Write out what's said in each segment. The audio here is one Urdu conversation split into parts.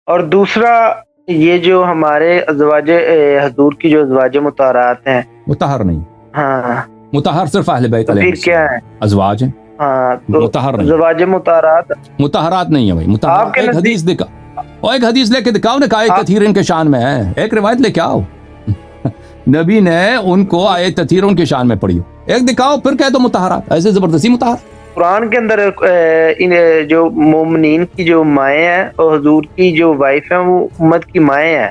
اور دوسرا یہ جو ہمارے ازواج حضور کی جو ازواج مطہرات ہیں، مطہر نہیں، ہاں مطہر صرف اہل بیت علیہ پھر کیا ہے؟ ازواج ہیں، ہاں تو مطہر نہیں، ازواج مطہرات مطہرات نہیں ہے بھائی، آپ مطہرات کے ایک نزدیک حدیث دکھا، اور ایک حدیث لے کے دکھاؤ نا کہ آیت تطہیر ان کے شان میں ہے، ایک روایت لے کے آؤ نبی نے ان کو آیت تطہیر ان کے شان میں پڑھی ہو، ایک دکھاؤ پھر کہہ دو مطہرات، ایسے زبردستی مطہر۔ قرآن کے اندر ان جو مومنین کی جو مائیں ہیں اور حضور کی جو وائف ہیں وہ امت کی مائیں ہیں،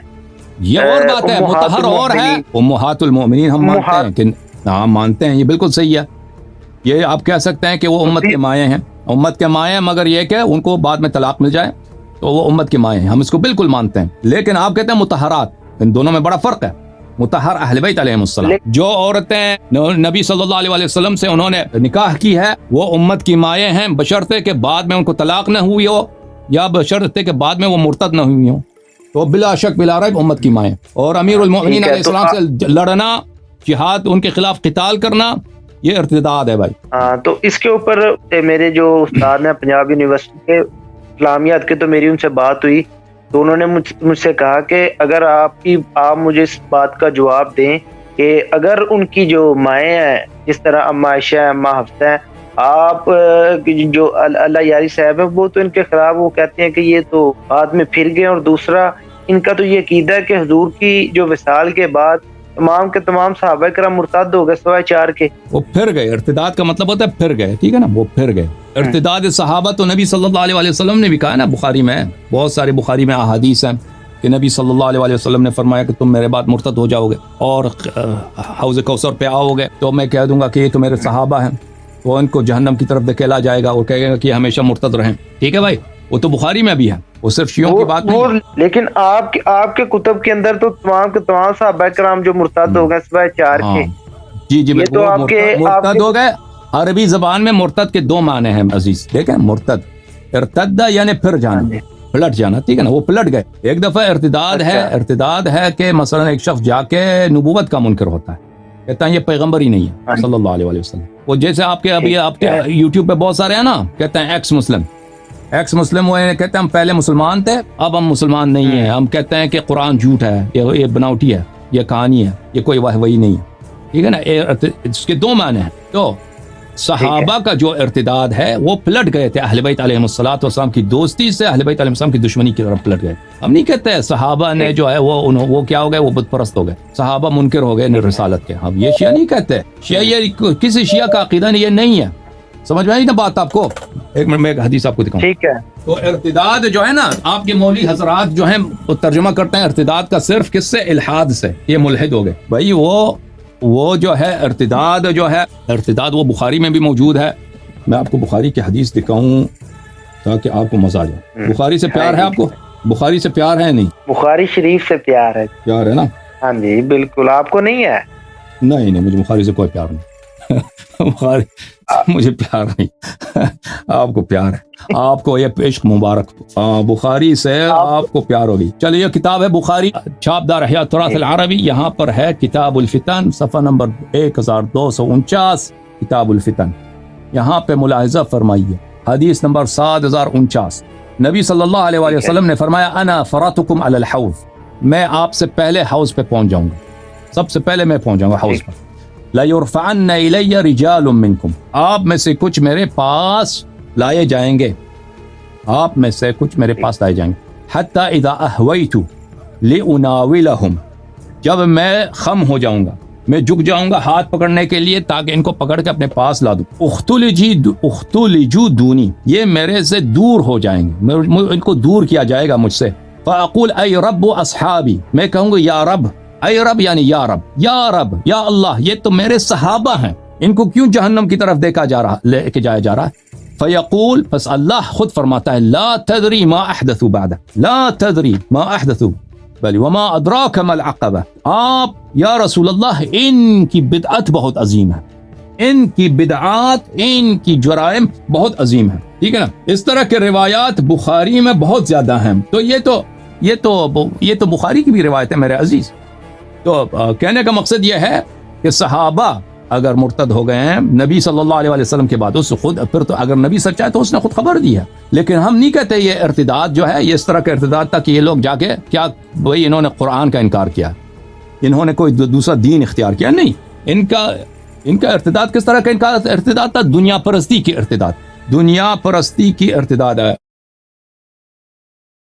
یہ اور بات ہے، امہات مطہر اور ہے، المؤمنین، امہات المؤمنین ہم مانتے امہات ہیں کہ ہاں مانتے ہیں، یہ بالکل صحیح ہے، یہ آپ کہہ سکتے ہیں کہ وہ امت کے مائیں ہیں، امت کے مائیں ہیں، مگر یہ کہ ان کو بعد میں طلاق مل جائے تو وہ امت کے مائیں ہیں، ہم اس کو بالکل مانتے ہیں، لیکن آپ کہتے ہیں مطہرات، ان دونوں میں بڑا فرق ہے، مطہر اہل بیت علیہ السلام، جو عورتیں نبی صلی اللہ علیہ وسلم سے انہوں نے نکاح کی ہے وہ امت کی مائیں ہیں، بشرطے کہ بعد میں ان کو طلاق نہ ہوئی ہو یا بشرطے کہ بعد میں وہ مرتد نہ ہوئی ہوں، تو بلا شک بلا ریب امت کی مائیں، اور امیر المؤمنین علیہ السلام سے لڑنا، جہاد، ان کے خلاف قتال کرنا، یہ ارتداد ہے بھائی۔ ہاں تو اس کے اوپر میرے جو استاد ہیں پنجاب یونیورسٹی کے اسلامیات کے، تو میری ان سے بات ہوئی تو انہوں نے مجھ سے کہا کہ اگر آپ مجھے اس بات کا جواب دیں کہ اگر ان کی جو مائیں ہیں جس طرح اما عائشہ ہیں، اما حفصہ ہیں، آپ جو اللہ یاری صاحب ہیں وہ تو ان کے خلاف وہ کہتے ہیں کہ یہ تو بعد میں پھر گئے، اور دوسرا ان کا تو یہ عقیدہ ہے کہ حضور کی جو وصال کے بعد تمام کے تمام صحابہ کرام مرتد ہو گئے سوائے 4 کے۔ وہ پھر گئے، ارتداد کا مطلب ہوتا ہے پھر گئے، ٹھیک ہے نا، وہ پھر گئے، ارتداد صحابہ تو نبی صلی اللہ علیہ وسلم نے بھی کہا نا، بخاری میں بہت سارے بخاری میں احادیث ہیں کہ نبی صلی اللہ علیہ وسلم نے فرمایا کہ تم میرے بعد مرتد ہو جاؤ گے اور حوض کوثر پہ آؤ گے تو میں کہہ دوں گا کہ یہ تو میرے صحابہ ہیں، تو ان کو جہنم کی طرف دھکیلا جائے گا اور کہے گا کہ یہ ہمیشہ مرتد رہیں، ٹھیک ہے بھائی، وہ تو بخاری میں بھی ہے، وہ صرف شیعوں کی بات نہیں ہے۔ لیکن آپ کے کتب کے اندر تو تمام کے تمام صحابہ کرام جو مرتد ہو گئے سوائے 4 کے۔ جی جی یہ تو آپ کے مرتد ہو گئے، عربی زبان میں مرتد کے 2 معنی ہیں عزیز، دیکھیں مرتد، ارتدہ یعنی پھر جانا، پلٹ جانا، ٹھیک ہے نا، وہ پلٹ گئے۔ ایک دفعہ ارتداد ہے کہ مثلا ایک شخص جا کے نبوت کا منکر ہوتا ہے، کہتا ہے یہ پیغمبر ہی نہیں ہے صلی اللہ علیہ وسلم، وہ جیسے آپ کے ابھی آپ کے یوٹیوب پہ بہت سارے ہیں نا، کہتے ہیں ایکس مسلم وہ کہتے ہیں ہم پہلے مسلمان تھے اب ہم مسلمان نہیں ہیں، ہم کہتے ہیں کہ قرآن جھوٹ ہے، یہ بناوٹی ہے، یہ کہانی ہے، یہ کوئی وحی نہیں ہے، ٹھیک ہے نا، اس کے 2 معنی ہیں۔ تو صحابہ کا جو ارتداد ہے وہ پلٹ گئے تھے اہل بیت علیہ السلام کی دوستی سے اہل بیت علیہ السلام کی دشمنی کی طرف پلٹ گئے۔ ہم نہیں کہتے صحابہ نے جو ہے وہ کیا ہو گئے، وہ بت پرست ہو گئے، صحابہ منکر ہو گئے رسالت کے، ہم یہ شیعہ نہیں کہتے، شیعہ یہ کسی شیعہ کا عقیدہ نہیں، یہ نہیں ہے، سمجھ میں آئی نا بات آپ کو؟ ایک منٹ میں ایک حدیث آپ کو دکھاؤں، ٹھیک ہے؟ تو ارتداد جو ہے نا، آپ کے مولوی حضرات جو ہیں وہ ترجمہ کرتے ہیں ارتداد کا صرف کس سے؟ الحاد سے، یہ ملحد ہو گئے بھائی۔ وہ جو ہے ارتداد وہ بخاری میں بھی موجود ہے، میں آپ کو بخاری کی حدیث دکھاؤں تاکہ آپ کو مزہ آ جائے۔ بخاری سے پیار ہے آپ کو؟ بخاری سے پیار ہے نہیں؟ بخاری شریف سے پیار ہے نا؟ ہاں جی بالکل، آپ کو نہیں ہے؟ نہیں مجھے بخاری سے کوئی پیار نہیں بخاری مجھے پیار نہیں آپ کو پیار ہے، آپ کو یہ عشق مبارک، بخاری سے آپ کو پیار ہوگی۔ چلیے یہ کتاب ہے بخاری، چھاپدار احیاء التراث العربی، یہاں پر ہے کتاب الفتن، صفحہ نمبر 1249، کتاب الفتن، یہاں پہ ملاحظہ فرمائیے، حدیث نمبر 7049، نبی صلی اللہ علیہ وآلہ وسلم نے فرمایا انا فراتکم علی الحوض، میں آپ سے پہلے حوض پہ پہنچ جاؤں گا، سب سے پہلے میں پہنچ جاؤں گا حوض پر۔ لَيُرْفَعَنَّ إِلَيَّ رِجَالٌ مِّنْكُمْ، آپ میں سے کچھ میرے پاس لائے جائیں گے، آپ میں سے کچھ میرے پاس لائے جائیں گے، حَتَّى إِذَا أَهْوَيْتُ لِأُنَاوِلَهُمْ، جب میں خم ہو جاؤں گا، میں جھک جاؤں گا ہاتھ پکڑنے کے لیے تاکہ ان کو پکڑ کے اپنے پاس لا دوں، اختلجو دونی، یہ میرے سے دور ہو جائیں گے، ان کو دور کیا جائے گا مجھ سے، فَأَقُولْ أَيْ رَبُّ أَصْحَابِي، میں کہوں گا یا رب، اے رب یعنی یا رب یا اللہ، یہ تو میرے صحابہ ہیں، ان کو کیوں جہنم کی طرف لے کے جایا جا رہا ہے؟ فیقول، پس اللہ خود فرماتا ہے، لا تدری ما احدثوا بعدک، لا تدری ما احدثوا بل وما ادراک ما العقبہ، آپ یا رسول اللہ ان کی بدعت بہت عظیم ہے، ان کی بدعات، ان کی جرائم بہت عظیم ہے، ٹھیک ہے نا؟ اس طرح کے روایات بخاری میں بہت زیادہ ہیں، تو یہ تو بخاری کی بھی روایت ہے میرے عزیز۔ تو کہنے کا مقصد یہ ہے کہ صحابہ اگر مرتد ہو گئے ہیں نبی صلی اللہ علیہ وسلم کے بعد، اس خود پھر تو اگر نبی سچا ہے تو اس نے خود خبر دی ہے. لیکن ہم نہیں کہتے یہ ارتداد جو ہے یہ اس طرح کا ارتداد تھا کہ یہ لوگ جا کے کیا بھائی انہوں نے قرآن کا انکار کیا، انہوں نے کوئی دوسرا دین اختیار کیا. نہیں، ان کا ارتداد کس طرح کا ارتداد تھا؟ دنیا پرستی کی ارتداد، دنیا پرستی کی ارتداد ہے.